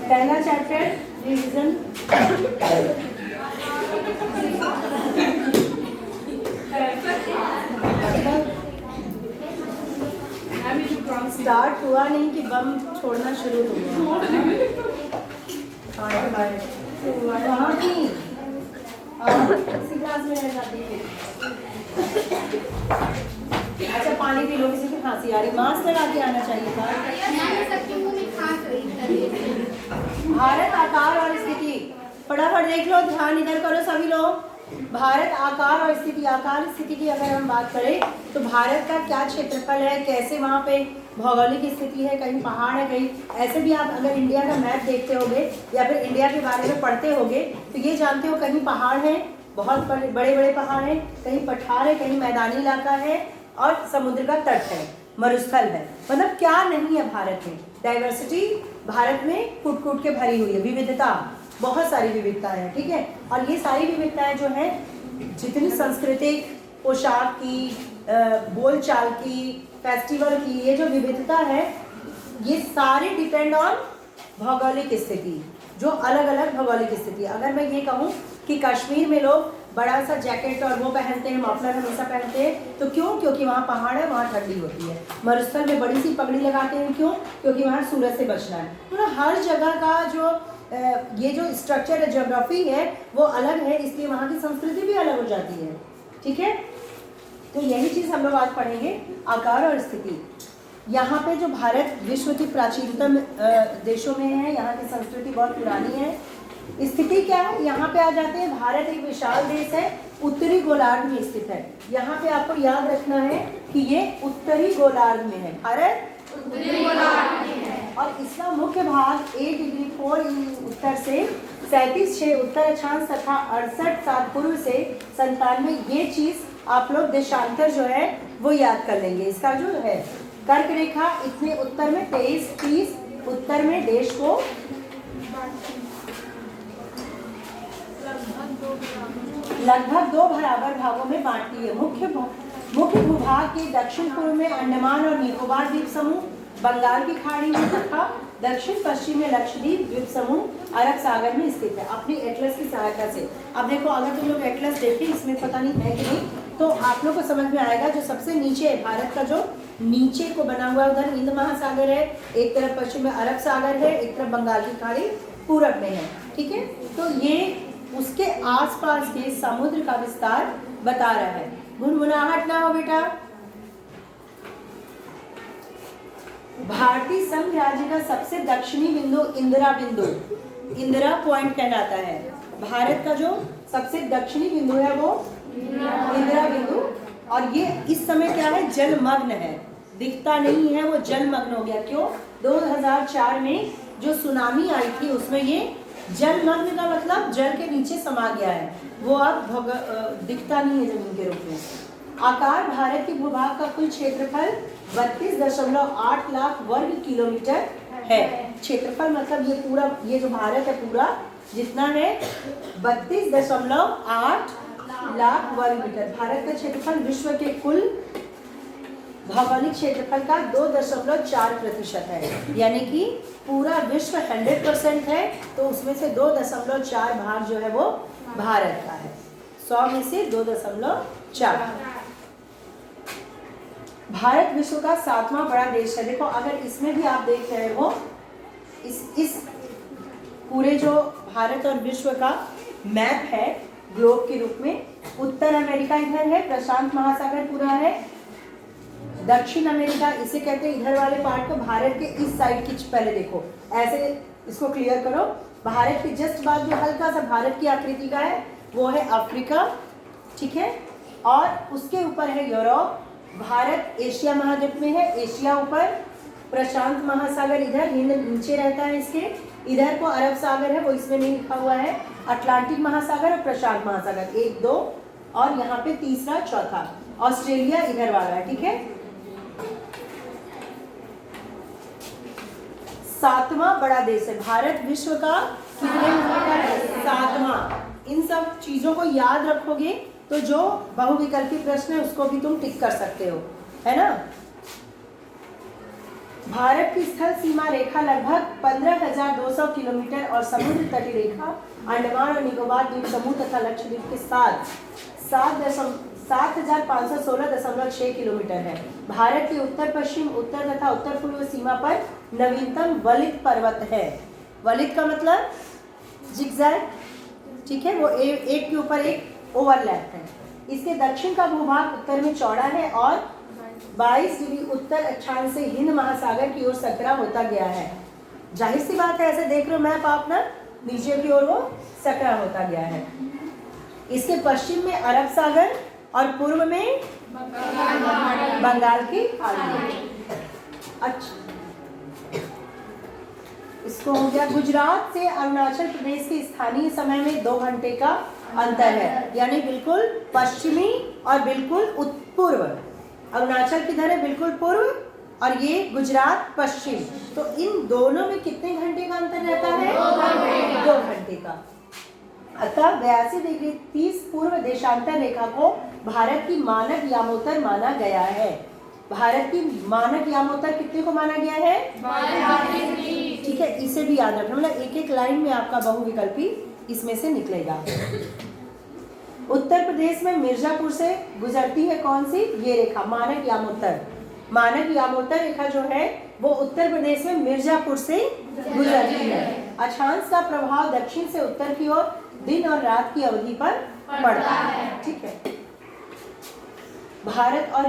पहला chapter revision. Start हुआ नहीं कि बम छोड़ना शुरू हो गया। वहाँ की इसी क्लास में रह जाती है। अच्छा पानी पी लो, किसी को खांसी आ रही, मास्क लगा के आना चाहिए था। भारत आकार और स्थिति, फटाफट देख लो, ध्यान इधर करो सभी लोग। भारत आकार और स्थिति, आकार स्थिति की अगर हम बात करें तो भारत का क्या क्षेत्रफल है, कैसे वहाँ पे भौगोलिक स्थिति है, कहीं पहाड़ है, कहीं ऐसे भी आप अगर इंडिया का मैप देखते होगे या फिर इंडिया के बारे में पढ़ते होगे तो ये जानते हो कहीं पहाड़ है, बहुत बड़े बड़े पहाड़ हैं, कहीं पठार है, कहीं मैदानी इलाका है और समुद्र का तट है, मरुस्थल है। मतलब क्या नहीं है भारत में, डाइवर्सिटी भारत में कूट कूट के भरी हुई है, विविधता, बहुत सारी विविधताएं हैं, ठीक है। और ये सारी विविधताएं जो हैं, जितनी सांस्कृतिक, पोशाक की, बोलचाल की, फेस्टिवल की, ये जो विविधता है ये सारी डिपेंड ऑन भौगोलिक स्थिति, जो अलग अलग भौगोलिक स्थिति। अगर मैं ये कहूँ कि कश्मीर में लोग बड़ा सा जैकेट और वो पहनते हैं, मफलर हमेशा पहनते हैं, तो क्यों? क्योंकि वहाँ पहाड़ है, वहाँ ठंडी होती है। मरुस्थल में बड़ी सी पगड़ी लगाते हैं, क्यों? क्योंकि वहाँ सूरज से बचना है। तो हर जगह का जो ये जो स्ट्रक्चर है, ज्योग्राफी है, वो अलग है, इसलिए वहाँ की संस्कृति भी अलग हो जाती है, ठीक है। तो यही चीज़ हम लोग आज पढ़ेंगे, आकार और स्थिति। यहाँ पे जो भारत विश्व की प्राचीनतम देशों में है, यहाँ की संस्कृति बहुत पुरानी है। स्थिति क्या है, यहाँ पे आ जाते हैं। भारत एक विशाल देश है, उत्तरी गोलार्ध में स्थित है। यहाँ पे आपको याद रखना है कि ये उत्तरी गोलार्ध में है, भारत उत्तरी गोलार्ध में है। और इसका मुख्य भाग 8 डिग्री 4 उत्तर से 37.6 उत्तर अक्षांश तथा 68.7 पूर्व से 97, ये चीज़ आप लोग देशांतर जो है वो याद कर लेंगे। इसका जो है कर्क रेखा इतने उत्तर में 23-30 उत्तर में देश को लगभग 2 बराबर भागों में बांटती है। मुख्य भूभाग के दक्षिण पूर्व में अंडमान और निकोबार द्वीप समूह, बंगाल की खाड़ी में तथा दक्षिण पश्चिम में लक्षद्वीप द्वीप समूह अरब सागर में स्थित है। अपनी एटलस की सहायता से, अब देखो अगर तुम लोग एटलस देखें, इसमें पता नहीं है कि नहीं, तो आप लोग को समझ में आएगा। जो सबसे नीचे है भारत का, जो नीचे को बना हुआ उधर हिंद महासागर है, एक तरफ पश्चिम में अरब सागर है, एक तरफ बंगाल की खाड़ी पूरब में है, ठीक है। तो ये उसके आसपास के समुद्र का विस्तार बता रहा है। गुनगुनाहट ना हो बेटा। भारतीय संघ राज्य का सबसे दक्षिणी बिंदु इंदिरा बिंदु, इंदिरा पॉइंट कहलाता है। भारत का जो सबसे दक्षिणी बिंदु है वो इंदिरा बिंदु, और ये इस समय क्या है, जलमग्न है, दिखता नहीं है, वो जलमग्न हो गया। क्यों? 2004 में जो सुनामी आई थी उसमें ये जलमग्न का मतलब जल के नीचे समा गया है, वो अब दिखता नहीं है जमीन के रूप में। आकार, भारत के भूभाग का कुल क्षेत्रफल 32.8 लाख वर्ग किलोमीटर है। क्षेत्रफल मतलब ये पूरा, ये जो भारत है पूरा जितना है 32.8 लाख वर्ग मीटर। भारत का क्षेत्रफल विश्व के कुल भौगोलिक क्षेत्रफल का 2.4% है, यानी कि पूरा विश्व 100% है, तो उसमें से 2.4 भाग जो है वो भारत का है। 100 में से 2.4। भारत विश्व का 7वां बड़ा देश है। देखो अगर इसमें भी आप देख रहे हो, इस पूरे जो भारत और विश्व का मैप है ग्लोब के रूप में, उत्तर अमेरिका इधर है, प्रशांत महासागर पूरा है, दक्षिण अमेरिका इसे कहते हैं, इधर वाले पार्ट को भारत के इस साइड की, पहले देखो ऐसे इसको क्लियर करो। भारत के जस्ट बाद जो हल्का सा भारत की आकृति का है वो है अफ्रीका, ठीक है, और उसके ऊपर है यूरोप। भारत एशिया महाद्वीप में है, एशिया ऊपर, प्रशांत महासागर इधर, हिंद नीचे रहता है इसके, इधर को अरब सागर है, वो इसमें नहीं लिखा हुआ है, अटलांटिक महासागर और प्रशांत महासागर 1 2, और यहाँ पे तीसरा चौथा ऑस्ट्रेलिया इधर वाला है, ठीक है। 7वां बड़ा देश है भारत, विश्व का कितने नंबर का है? 7वां। इन सब चीजों को याद रखोगे तो जो बहुविकल्पी प्रश्न है उसको भी तुम टिक कर सकते हो, है ना। भारत की स्थल सीमा रेखा लगभग 15,200 किलोमीटर और समुद्र तटीय रेखा अंडमान और निकोबार द्वीप समूह तथा लक्षद्वीप के साथ 7,516.6 किलोमीटर है। भारत के उत्तर पश्चिम, उत्तर तथा उत्तर पूर्व सीमा पर नवीनतम वलित पर्वत है। वलित का मतलब जिगजैग, ठीक है, वो एक के ऊपर एक ओवरलैप है। इसके दक्षिण का भूभाग उत्तर में चौड़ा है और 22 डिग्री उत्तर अक्षांश से हिंद महासागर की ओर सकरा होता गया है। जाहिर सी बात है, ऐसे देख रहे हो मैप आप ना, नीचे की ओर वो सकरा होता गया है। इसके पश्चिम में अरब सागर और पूर्व में बंगाल की खाड़ी। अच्छा, इसको हो गया। गुजरात से अरुणाचल प्रदेश के स्थानीय समय में 2 घंटे का अंतर है, यानी बिल्कुल पश्चिमी और बिल्कुल पूर्व। अरुणाचल किधर है? बिल्कुल पूर्व, और ये गुजरात पश्चिम। तो इन दोनों में कितने घंटे का अंतर रहता है? 2 घंटे का। अतः 82 डिग्री 30 पूर्व देशांतर रेखा को भारत की मानक यामोत्तर माना गया है। भारत की मानक यामोत्तर कितने को माना गया है? ठीक है, इसे भी याद रखना, मतलब एक एक लाइन में आपका बहुविकल्पी इसमें से निकलेगा। उत्तर प्रदेश में मिर्जापुर से गुजरती है कौन सी? ये रेखा मानक यामोत्तर। मानक यामोत्तर रेखा जो है वो उत्तर प्रदेश में मिर्जापुर से गुजरती है। अक्षांश का प्रभाव दक्षिण से उत्तर की ओर दिन और रात की अवधि पर पड़ता है। ठीक है। भारत और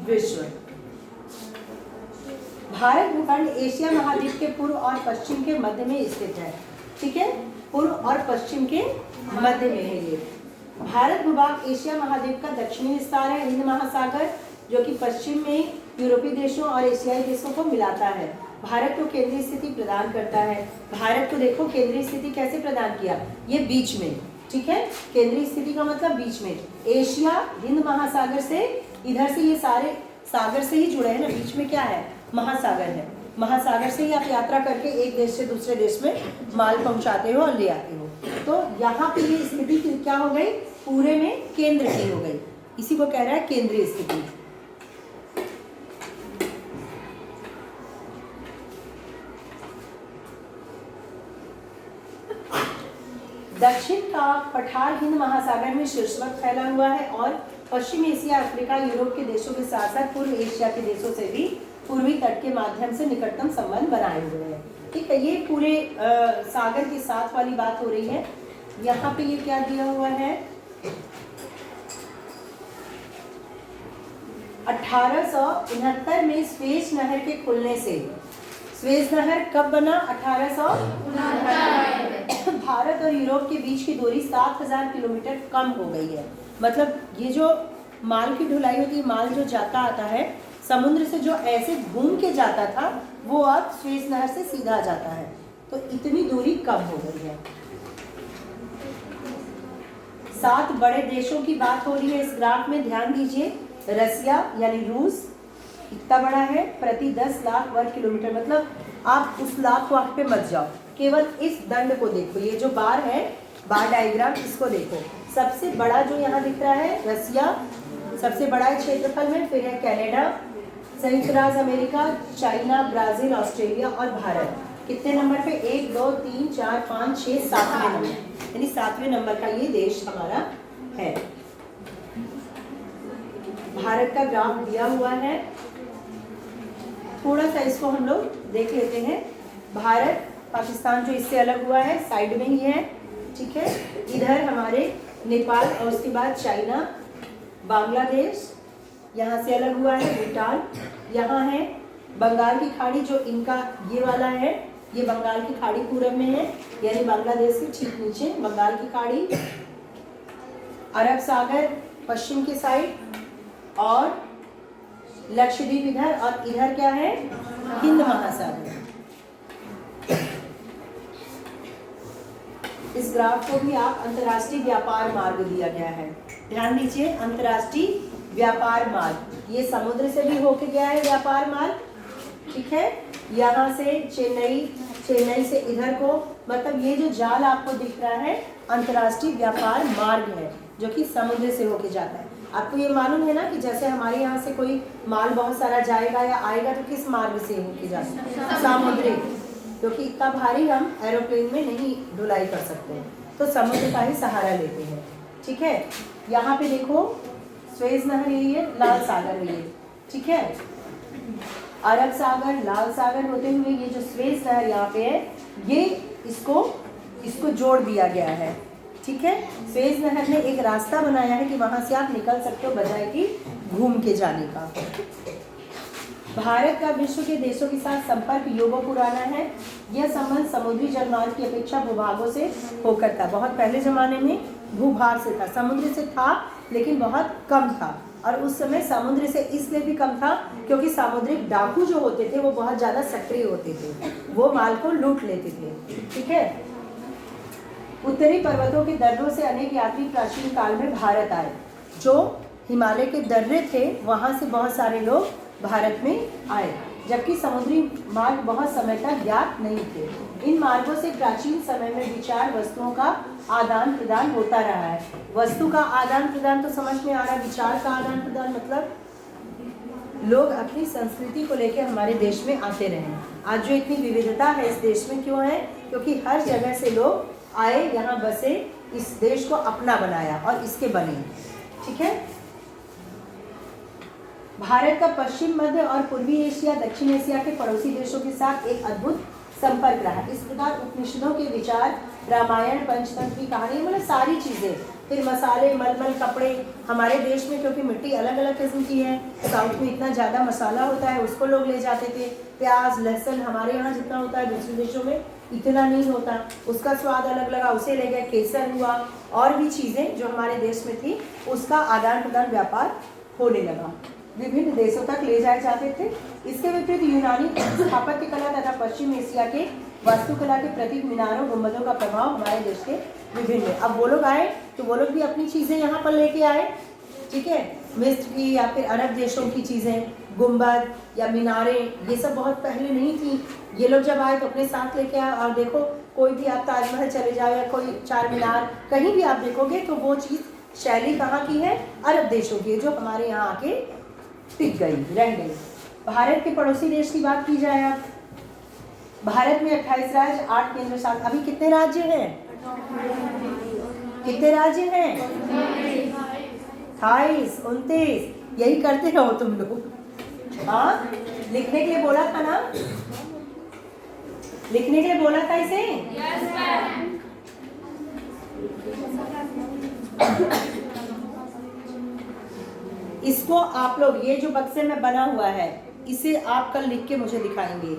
विश्व। भारत भूखंड एशिया महाद्वीप के पूर्व और पश्चिम के मध्य में स्थित है। ठीक है, पूर्व और पश्चिम के मध्य में है ये। भारत भूभाग एशिया महाद्वीप का दक्षिणी विस्तार है। हिंद महासागर जो कि पश्चिम में यूरोपीय देशों और एशियाई देशों को मिलाता है। भारत को केंद्रीय स्थिति प्रदान करता है। भारत को देखो केंद्रीय स्थिति कैसे प्रदान किया, ये बीच में। ठीक है, केंद्रीय स्थिति का मतलब बीच में। एशिया हिंद महासागर से, इधर से ये सारे सागर से ही जुड़े हैं ना, बीच में क्या है? महासागर है। महासागर से ही आप यात्रा करके एक देश से दूसरे देश में माल पहुंचाते हो और ले आते हो। तो यहाँ पे ये स्थिति क्या हो गई? पूरे में केंद्र की हो गई। इसी को कह रहा है केंद्रीय स्थिति। दक्षिण का पठार हिंद महासागर में शीर्षवत फैला हुआ है और पश्चिम एशिया, अफ्रीका, यूरोप के देशों के साथ साथ पूर्व एशिया के देशों से भी पूर्वी तट के माध्यम से निकटतम संबंध बनाए हुए हैं। ठीक है, ये पूरे सागर के साथ वाली बात हो रही है। यहाँ पे ये क्या दिया हुआ है? 1869 में स्वेज नहर के खुलने से, स्वेज नहर कब बना? 1869। भारत और यूरोप के बीच की दूरी 7000 किलोमीटर कम हो गई है। मतलब ये जो माल की ढुलाई होती है, माल जो जाता आता है समुद्र से, जो ऐसे घूम के जाता था, वो अब स्वेज नहर से सीधा जाता है। तो इतनी दूरी कम हो गई है। 7 बड़े देशों की बात हो रही है इस ग्राफ में, ध्यान दीजिए। रसिया यानी रूस इतना बड़ा है, प्रति 10 लाख वर्ग किलोमीटर। मतलब आप उस लाख वाक पे मत जाओ, केवल इस दंड को देखो। ये जो बार है, बार डायग्राम, इसको देखो। सबसे बड़ा जो यहाँ दिख रहा है रसिया, सबसे बड़ा है क्षेत्रफल में। फिर है कनाडा, संयुक्त राज्य अमेरिका, चाइना, ब्राजील, ऑस्ट्रेलिया और भारत। कितने नंबर पे? 1 2 3 4 5 6 7वें नंबर, यानी 7वें नंबर का ये देश हमारा है। भारत का ग्राफ दिया हुआ है, थोड़ा सा इसको हम लोग देख लेते हैं। भारत पाकिस्तान जो इससे अलग हुआ है, साइड में ही है। ठीक है, इधर हमारे नेपाल और उसके बाद चाइना, बांग्लादेश यहाँ से अलग हुआ है, भूटान यहाँ है, बंगाल की खाड़ी जो इनका ये वाला है, ये बंगाल की खाड़ी पूरब में है, यानी बांग्लादेश के ठीक नीचे बंगाल की खाड़ी, अरब सागर पश्चिम के साइड और लक्षद्वीप इधर, और इधर क्या है? हिंद महासागर। इस ग्राफ को भी आप अंतर्राष्ट्रीय व्यापार मार्ग दिया गया है, ध्यान दीजिए। अंतर्राष्ट्रीय व्यापार मार्ग, ये समुद्र से भी होके गया है व्यापार मार्ग। ठीक है, यहाँ से चेन्नई से इधर को, मतलब ये जो जाल आपको दिख रहा है अंतर्राष्ट्रीय व्यापार मार्ग है, जो कि समुद्र से होके जाता है। आपको ये मालूम है ना कि जैसे हमारे यहाँ से कोई माल बहुत सारा जाएगा या आएगा तो किस मार्ग से होके जाता है? समुद्री, क्योंकि इतना भारी हम एरोप्लेन में नहीं ढुलाई कर सकते हैं, तो समुद्र का ही सहारा लेते हैं। ठीक है, यहाँ पे देखो स्वेज नहर यही है, लाल सागर है ये। ठीक है, अरब सागर, लाल सागर होते हुए ये जो स्वेज नहर यहाँ पे है, ये इसको जोड़ दिया गया है। ठीक है, स्वेज नहर ने एक रास्ता बनाया है कि वहां से आप निकल सकते हो बजाय कि घूम के जाने का। भारत का विश्व के देशों के साथ संपर्क युगों पुराना है। यह संबंध समुद्री जलमार्ग की अपेक्षा भूभागों से होकर था। बहुत पहले जमाने में भूभाग से था, समुद्र से था लेकिन बहुत कम था। और उस समय समुद्र से इसलिए भी कम था क्योंकि सामुद्रिक डाकू जो होते थे वो बहुत ज़्यादा सक्रिय होते थे, वो माल को लूट लेते थे। ठीक है, उत्तरी पर्वतों के दर्रों से अनेक यात्री प्राचीन काल में भारत आए। जो हिमालय के दर्रे थे वहाँ से बहुत सारे लोग भारत में आए, जबकि समुद्री मार्ग बहुत समय तक ज्ञात नहीं थे। इन मार्गों से प्राचीन समय में विचार वस्तुओं का आदान प्रदान होता रहा है। वस्तु का आदान प्रदान तो समझ में आ रहा है, विचार का आदान प्रदान मतलब लोग अपनी संस्कृति को लेकर हमारे देश में आते रहे। आज जो इतनी विविधता है इस देश में क्यों है? क्योंकि हर जगह से लोग आए, यहाँ बसे, इस देश को अपना बनाया और इसके बने। ठीक है, भारत का पश्चिम, मध्य और पूर्वी एशिया, दक्षिण एशिया के पड़ोसी देशों के साथ एक अद्भुत संपर्क रहा। इस प्रकार उपनिषदों के विचार, रामायण, पंचतंत्र की कहानी, मतलब सारी चीज़ें, फिर मसाले, मलमल, कपड़े हमारे देश में क्योंकि मिट्टी अलग अलग किस्म की है, साउथ में इतना ज़्यादा मसाला होता है उसको लोग ले जाते थे। प्याज, लहसुन हमारे यहाँ जितना होता है दूसरे देशों में इतना नहीं होता, उसका स्वाद अलग लगा, उसे ले गए। केसर हुआ और भी चीज़ें जो हमारे देश में थी उसका आदान प्रदान व्यापार होने लगा, विभिन्न देशों तक ले जाए जाते थे। इसके विपरीत यूनानी स्थापत्य कला तथा पश्चिम एशिया के वास्तुकला के प्रतीक मीनारों, गुंबदों का प्रभाव हमारे देश के विभिन्न है। अब वो लोग आए तो वो लोग भी अपनी चीज़ें यहाँ पर लेके आए। ठीक है, मिस्र की या फिर अरब देशों की चीज़ें, गुंबद या मीनारें, ये सब बहुत पहले नहीं थी। ये लोग जब आए तो अपने साथ लेके आए। और देखो कोई भी आप ताजमहल चले जाओ या कोई चार मीनार कहीं भी आप देखोगे तो वो चीज़ शैली कहाँ की है? अरब देशों की है, जो हमारे यहाँ आके टिक गई, रह गई। भारत के पड़ोसी देश की बात की जाए, अब भारत में 28 राज्य, 8 केंद्र शासित। अभी कितने राज्य हैं? कितने राज्य हैं? 28, 29। यही करते रहो तुम लोग। हाँ, लिखने के लिए बोला था ना, लिखने के लिए बोला था इसे। इसको आप लोग, ये जो बक्से में बना हुआ है इसे आप कल लिख के मुझे दिखाएंगे।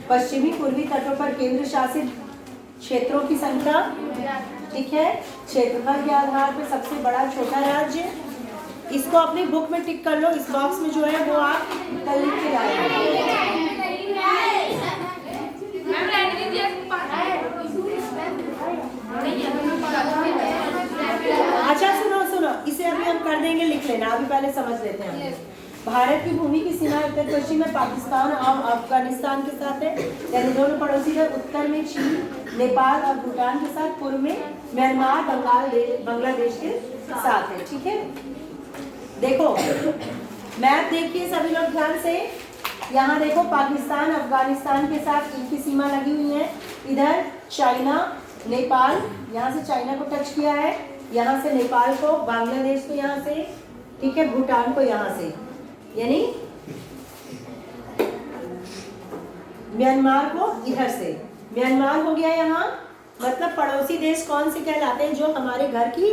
पश्चिमी पूर्वी तटों पर केंद्र शासित क्षेत्रों की संख्या। ठीक है, क्षेत्रफल के आधार पर सबसे बड़ा छोटा राज्य। इसको अपनी बुक में टिक कर लो, इस बॉक्स में जो है वो आप कल लिख के लाएंगे। अच्छा सुनो सुनो, इसे अभी हम कर देंगे, लिख लेना, अभी पहले समझ लेते हैं। भारत की भूमि की सीमा उत्तर पश्चिम में पाकिस्तान और अफगानिस्तान के साथ है, यानी दोनों पड़ोसी है। उत्तर में चीन, नेपाल और भूटान के साथ। पूर्व में म्यांमार, बांग्लादेश के साथ है। ठीक है, देखो मैप देखिए सभी लोग ध्यान से। यहाँ देखो पाकिस्तान, अफगानिस्तान के साथ इनकी सीमा लगी हुई है। इधर चाइना, नेपाल, यहाँ से चाइना को टच किया है, यहाँ से नेपाल को, बांग्लादेश को यहाँ से, ठीक है, भूटान को यहाँ से, यानी म्यांमार को इधर से। म्यांमार हो गया यहाँ, मतलब पड़ोसी देश कौन से कहलाते हैं? जो हमारे घर की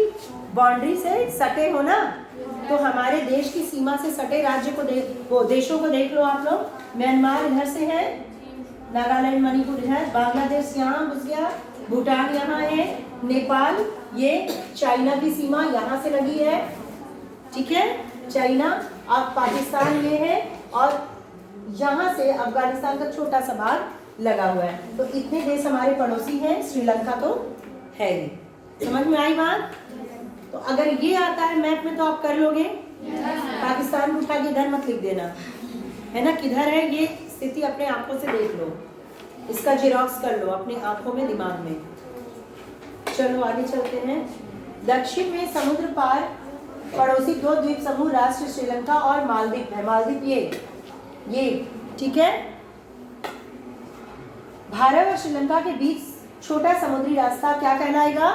बाउंड्री से सटे हो ना, तो हमारे देश की सीमा से सटे राज्य को देशों को देख लो आप लोग। म्यांमार इधर से है, नागालैंड, मणिपुर इधर, बांग्लादेश यहाँ घुस गया, भूटान यहाँ है, नेपाल, ये चाइना की सीमा यहाँ से लगी है। ठीक है, चाइना, अब पाकिस्तान ये है, और यहाँ से अफगानिस्तान का छोटा सा भाग लगा हुआ है। तो इतने देश हमारे पड़ोसी हैं, श्रीलंका तो है ही। समझ में आई बात? तो अगर ये आता है मैप में तो आप कर लोगे। पाकिस्तान उठा के इधर मत लिख देना, है ना, किधर है ये स्थिति अपने आंखों से देख लो, इसका जेरॉक्स कर लो अपनी आंखों में, दिमाग में। चलो आगे चलते हैं। दक्षिण में समुद्र पार पड़ोसी दो द्वीप समूह राष्ट्र श्रीलंका और मालदीव है। मालदीव ये ठीक है। भारत और श्रीलंका के बीच छोटा समुद्री रास्ता क्या कहलाएगा?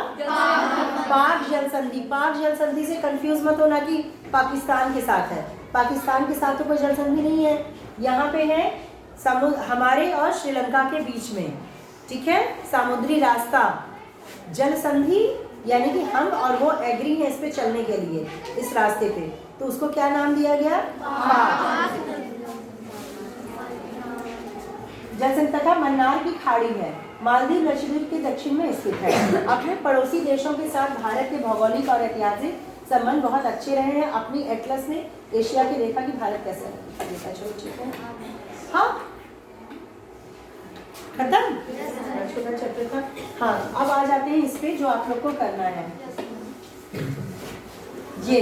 पाक जल संधि। पाक जल संधि से कंफ्यूज मत होना कि पाकिस्तान के साथ है। पाकिस्तान के साथ तो कोई जल संधि नहीं है, यहाँ पे है समुद्र हमारे और श्रीलंका के बीच में, ठीक है, समुद्री रास्ता। जल संधि यानी कि हम और वो एग्री हैं इस पे चलने के लिए, इस रास्ते पे, तो उसको क्या नाम दिया गया? पाक। जल संधि तथा मन्नार की खाड़ी है। मालदीव लक्षद्वीप के दक्षिण में स्थित है। अपने पड़ोसी देशों के साथ भारत के भौगोलिक और ऐतिहासिक संबंध बहुत अच्छे रहे हैं। अपनी एटलस ने एशिया की रेखा की भारत कैसे देखा? चलो ठीक है, हाँ खत्म, छोटा चैप्टर था। हाँ, अब आ जाते हैं इस पे जो आप लोग को करना है। ये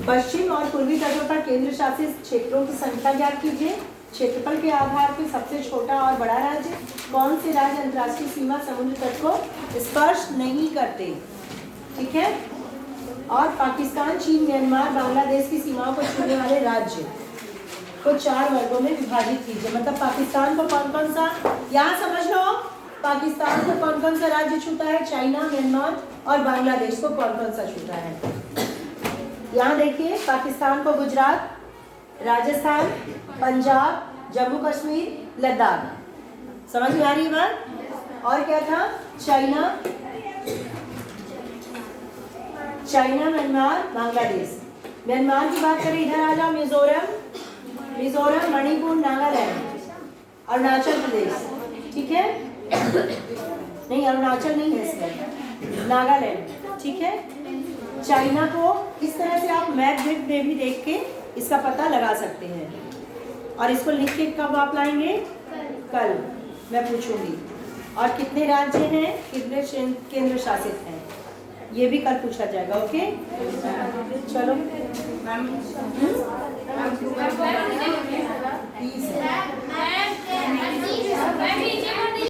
पश्चिम और पूर्वी तटों पर केंद्र शासित क्षेत्रों की संख्या ज्ञात कीजिए। क्षेत्रफल के आधार पर सबसे छोटा और बड़ा राज्य कौन से राज्य अंतर्राष्ट्रीय सीमा समुद्र तट को स्पर्श नहीं करते? ठीक है। और पाकिस्तान, चीन, म्यांमार, बांग्लादेश की सीमाओं को छूने वाले राज्य को 4 वर्गों में विभाजित कीजिए। मतलब पाकिस्तान को कौन कौन सा, यहाँ समझ लो, पाकिस्तान को कौन कौन सा राज्य छूता है? चाइना, म्यांमार और बांग्लादेश को कौन कौन सा छूता है? यहाँ देखिए, पाकिस्तान को गुजरात, राजस्थान, पंजाब, जम्मू कश्मीर, लद्दाख। समझ में आ रही बात? और क्या था? China, Myanmar, Bangladesh. म्यांमार की बात करें, इधर आ जाओ, मिजोरम, मणिपुर, नागालैंड, अरुणाचल प्रदेश, ठीक है, नहीं अरुणाचल नहीं है इसमें, नागालैंड, ठीक है। चाइना को इस तरह से आप मैप में भी देख के इसका पता लगा सकते हैं। और इसको लिख के कब आप लाएंगे? कल मैं पूछूंगी। और कितने राज्य हैं, कितने केंद्र शासित हैं, ये भी कल पूछा जाएगा। ओके, चलो।